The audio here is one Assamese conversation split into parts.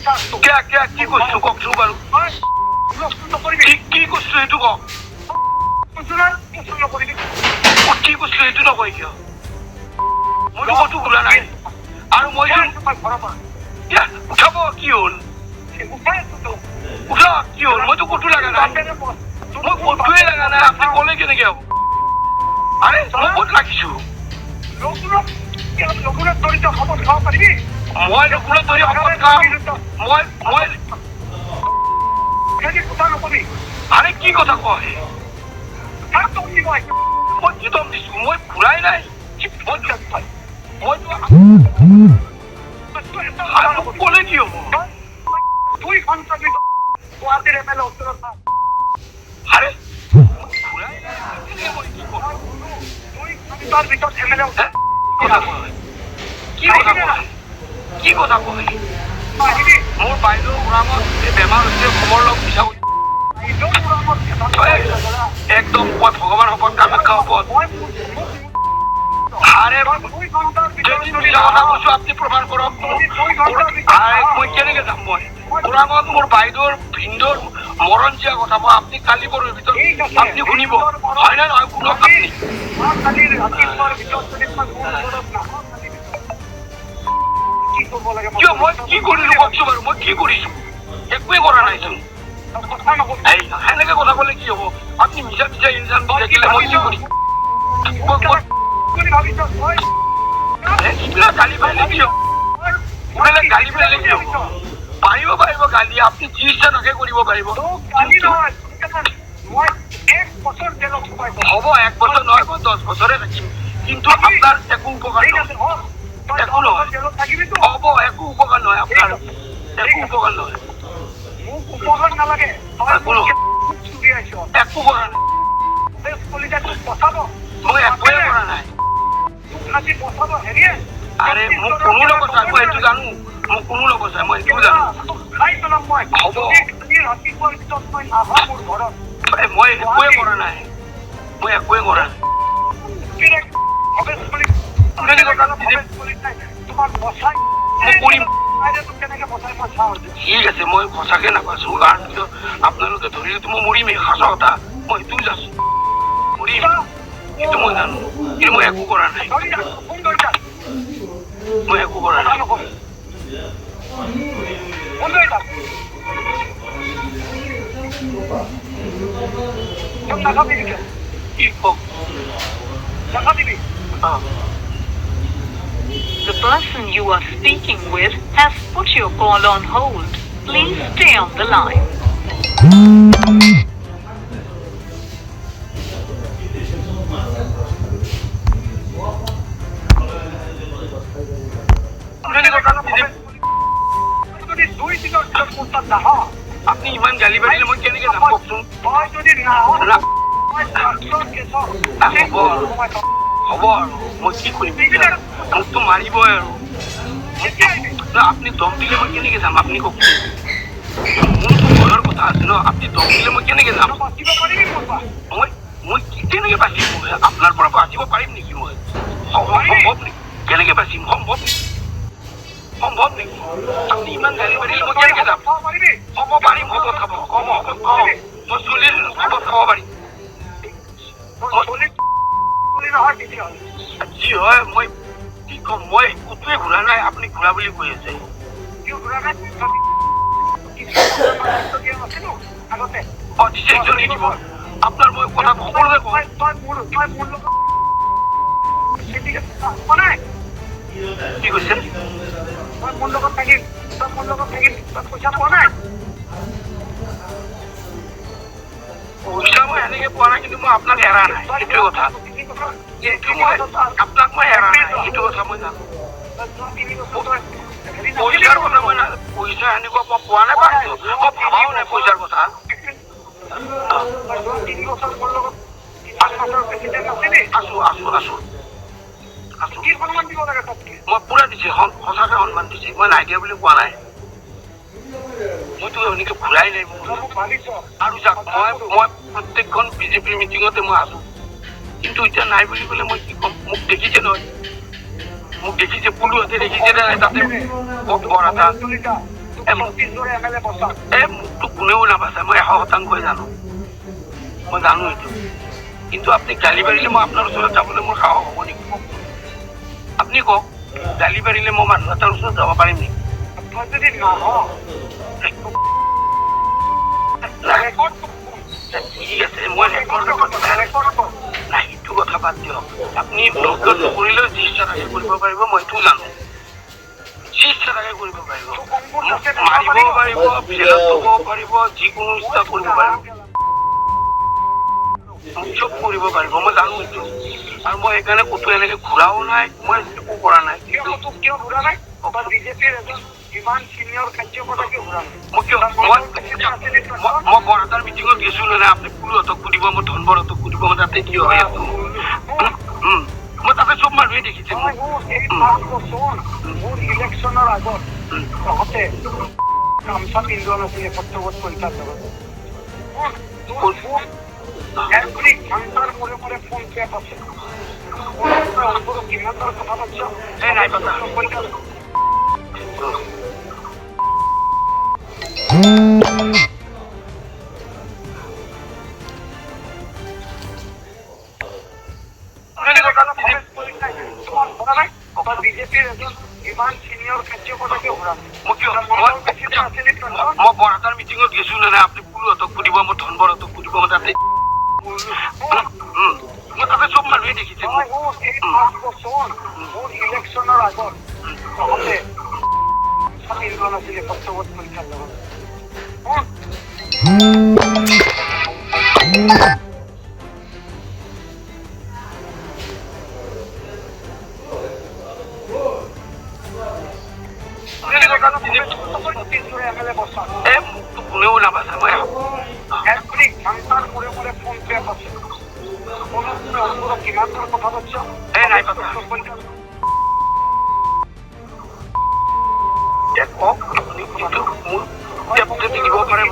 কি কৈছো কওকচোন বাৰু কি কৈছো সেইটো কওক কি কৈছো সেইটো নকয় কিয় মইতো ক'তো ঘূৰা নাই আৰু মই উঠাব কি হ'ল উঠা কি হ'ল মইতো ক'তো লগা নাই মই ক'তোৱে লগা নাই আপুনি ক'লে কেনেকে হ'ব আৰে মই ক'ত লাগিছো মই লঘুনত ধৰি শপত খাম মই আৰে কি কথা কয় মই কি দম দিছো মই ঘূৰাই নাই ক'লে কি হ'ব আৰে ঘূৰাই নাই মই কি কম কি কথা কয় মোৰ বাইদেউ ওৰাঙত বেমাৰ হৈছে খবৰ লগ বিচাৰ একদম মই ভগৱান শপত কামাখ্যা শপত আৰে মিছা কথা কৈছো আপুনি প্ৰমাণ কৰক মই কেনেকে যাম মই ওৰাঙত মোৰ বাইদেউৰ ভিন্দৰ মৰণ দিয়া কথা মই আপুনি কালি পৰৰ ভিতৰত আপুনি শুনিব হয় নে নহয় শুনক আপুনি কিয় মই কি কৰিলো কওকচোন বাৰু মই কি কৰিছো একোৱে কৰা নাইচোন সেনেকে কথা ক'লে কি হ'ব আপুনি মিছা মিছা ইনজাম দি থাকিলে মই কি কৰিম গালি পাৰিলে কি হ'ব গালি পাৰিলে কি হ'ব পাৰিব গালি আপুনি যি ইচ্ছা নাকে কৰিব পাৰিব হ'ব 1 বছৰ নহয় মই 10 বছৰে থাকিম কিন্তু আপোনাৰ একো উপকাৰ একো নহয় হ'ব একো উপকাৰ নহয় আপোনাৰ একো উপকাৰ নহয় উপকাৰ নালাগে একো কৰা নাই মই একোৱে কৰা নাই আরে মোক কোনো লগত চাই মই এইটো জানো মোক কোনো লগত চাই মই এইটো জানো হ'ব মই একোৱে কৰা নাই মই একোৱে কৰা নাই ঠিক আছে মই সঁচাকে নাপাইছো কাৰণ আপোনালোকে ধৰিলেতো মই মৰিমেই সঁচা কথা মই সেইটোও জানো মৰিম কিন্তু মই জানো কিন্তু মই একো কৰা নাই মই একো কৰা নাই কি কওক The person you are speaking with has put your call on hold. Please stay on the line. আপনি ইমান গালি পাৰিলে মই কেনেকে যাম কওকচোন হ'ব আৰু মই কি কৰিম মোকতো মাৰিবই আৰু আপুনি দম দিলে মই কেনেকে যাম আপুনি কওকচোন মোৰতো ভয়ৰ কথা আছে ন আপুনি দম দিলে মই কেনেকে যাম মই কেনেকে বাচিম মই আপোনাৰ পৰা বাচিব পাৰিম নেকি মই সম্ভৱ নেকি কেনেকে বাচিম সম্ভৱ নেকি আপুনি ইমান গালি পাৰিলে মই কেনেকে যাম হ'ব পাৰিম হ'ব খাব কম হ'ব মই চলিৰ শপত খাব পাৰিম যি হয় মই কি কম মই ক'তোৱে ঘূৰা নাই আপুনি ঘূৰা বুলি কৈ আছে দিব আপোনাৰ মই কথা সকলোৱে কওঁ কি কৈছে পইচা মই এনেকে পোৱা নাই কিন্তু মই আপোনাক এৰা নাই সেইটোৱে কথা কিন্তু মই আপোনাক মই এৰা নাই সেইটো কথা মই জানো পইচাৰ কথা মই পইচা এনেকুৱা মই পোৱা নাই পাইছো মই ভাবাও নাই পইচাৰ কথা আছো মই পুৰা দিছে সঁচাকে সন্মান দিছে মই নাই দিয়া বুলি কোৱা নাই মইতো এনেকে ঘূৰাই নাই আৰু যাক মই প্ৰত্যেকখন বিজেপিৰ মিটিঙতে মই আছো কিন্তু এতিয়া নাই বুলি ক'লে মই কি ক'ম মোক দেখিছে নহয় মোক দেখিছে পুলুহঁতে দেখিছে নাই তাতে বৰ এটা মোকতো কোনেও নাবাচে মই 100% জানো মই জানো এইটো কিন্তু আপুনি গালি পাৰিলে মই আপোনাৰ ওচৰত যাবলৈ মোৰ সাহস হ'ব নেকি আপুনি কওক গালি পাৰিলে মই মানুহ এটাৰ ওচৰত যাব পাৰিম নেকি ঠিক আছে মই নাই সেইটো কথা বাদ দিয়ক আপুনি ব্লকটো কৰিলেও যি ইচ্ছা থাকে কৰিব পাৰিব মই এইটো জানো যি ইচ্ছা থাকে কৰিব পাৰিব মাৰিব পাৰিব জেলত থ'ব পাৰিব যিকোনো ইচ্ছা কৰিব পাৰিব চব কৰিব পাৰিব মই জানো এইটো আৰু মই সেইকাৰণে ক'তো এনেকে ঘূৰাও নাই মই একো কৰা নাই কিয় ঘূৰা নাই বিজেপিৰ এজন ইমান চিনিয়ৰ কাৰ্যকৰ্তাকে ঘূৰা নাই মই বৰাটাৰ মিটিঙত গৈছো নে আপুনি পুলহঁতক সুধিব মই ধনবৰহঁতক সুধিব মই তাতে কি হৈ আছো মই তাতে চব মানুহে দেখিছে এই 5 বছৰ মোৰ ইলেকশ্যনৰ আগত তহঁতে গামছা পিন্ধোৱা নাছিলে কৰ্তব্যত পঞ্চায়ত এভৰি ঘণ্টাৰ মূৰে মূৰে ফোন টেপ আছে কিমান বাৰ কথা পাতিছ নাই পতা বিজেপিৰ এজন ইমান চিনিয়ৰ কাৰ্যকৰ্তাকে ঘূৰা মই বৰাটাৰ মিটিঙত গৈছো নে আপুনি পুলহঁতক সুধিব মই ধনবৰহঁতক সুধিব মই তাতে মই তাতে চব মানুহে দেখিছে এই 5 বছৰ মোৰ ইলেকশ্যনৰ আগত তহঁতে পিন্ধোৱা নাছিলে কৰ্তব্যত পৰীক্ষাৰ লগত মোকতো কোনেও নাবাচে মই এভৰি ঘণ্টাৰ মূৰে মূৰে ফোন টেপ আছে কিমান বাৰ কথা পাতিছ নাই পতা কওক আপুনি কিন্তু মোৰ টেপটো দিব পাৰে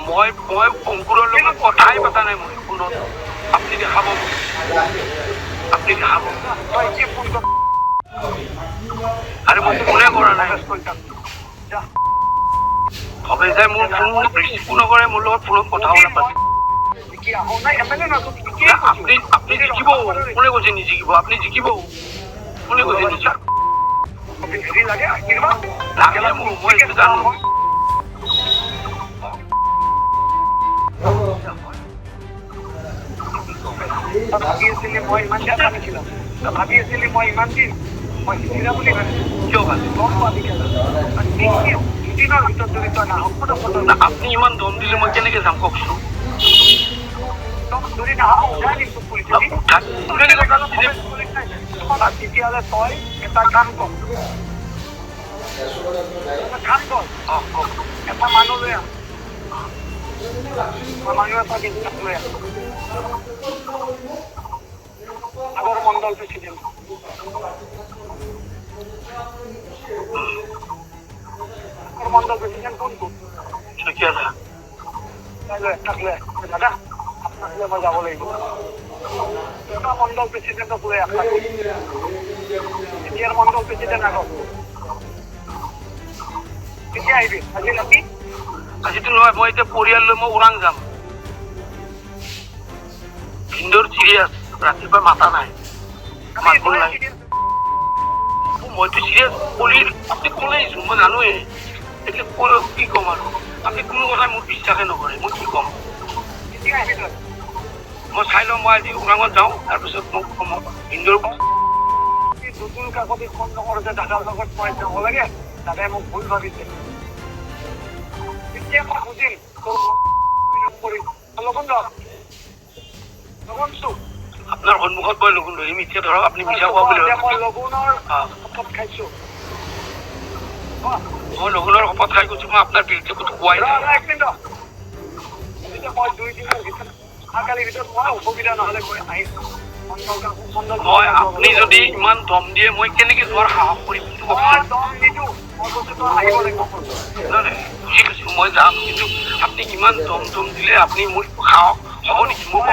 মই অংকুৰৰ লগত কথাই পতা নাই মই ফোনত আপুনি দেখাব আৰে মই ফোনে কৰা নাই হবে যে মোৰ ফোন ৰিচিভ নকৰে মোৰ লগত ফোনত কথাও নাপাতে আপনি জিকিব কোনে কৈছে নিজিকিব আপুনি জিকিব কোনে কৈছে নিজিকিব লাগে মোৰ মই এইটো জানো ভাবি আছিলি মই ইমান দিন ভাবিছিলাম ভাবি আছিলি মই ইমান দিন মই সিৰা বুলি কিয় ভাবি গম পাবি দুদিনৰ ভিতৰত যদি তই নাহক আপুনি ইমান দম দিলে মই কেনেকে যাম কওকচোন যদি নাহক উঠাই দিম তোক পুলিচে তেতিয়াহ'লে তই এটা কাম কৰ এটা মানুহ লৈ আহ মানুহ এটা বিশ্বাস লৈ আহ আগৰ মণ্ডল প্ৰেচিডেণ্ট মণ্ডল প্ৰেচিডেণ্ট কোনটো দাদা আপোনাক লৈ মই যাব লাগিব মণ্ডল প্ৰেচিডেণ্টক লৈ আপোনাক এতিয়াৰ মণ্ডল প্ৰেচিডেণ্ট আগত কেতিয়া আহিবি আজি ৰাতি আজিতো নহয় মই এতিয়া পৰিয়াল লৈ মই ওৰাং যাম ভিন্দৰ চিৰিয়াছ ৰাতিপুৱা মাতা নাই মাতব নাই মইতো চিৰিয়াছ কলি আপুনি ক'লেইছো মই জানোৱে এতিয়া কি ক'ম আৰু আপুনি কোনো কথাই মোৰ বিশ্বাসে নকৰে মই কি ক'ম কেতিয়া আহিবি তই মই চাই লওঁ মই আজি ওৰাঙত যাওঁ তাৰপিছত মোক ভিন্দৰ নতুন কাকতি ফোন নকৰোঁতে দাদাৰ লগত মই যাব লাগে দাদাই মোক ভুল ভাবিছে এতিয়া মই বুজিম তোৰ কৰিম লগন লগনটো আপোনাৰ সন্মুখত মই লগুণ ধৰিম এতিয়া ধৰক আপুনি মিছা কোৱা বুলি মই লগুণৰ শপত খাইছোঁ মই লগুণৰ শপত খাই কৈছোঁ মই আপোনাৰ বিৰুদ্ধে ক'তো কোৱাই নাই এক মিনিট এতিয়া মই 2 দিনৰ ভিতৰত কালিৰ ভিতৰত মই অসুবিধা নহ'লে মই আহিম হয় আপুনি যদি ইমান দম দিয়ে মই কেনেকে যোৱাৰ সাহস কৰিম বুজি পাইছোঁ মই যাম কিন্তু আপুনি ইমান দম দিলে আপুনি মোৰ সাহস হ'ব নেকি মোক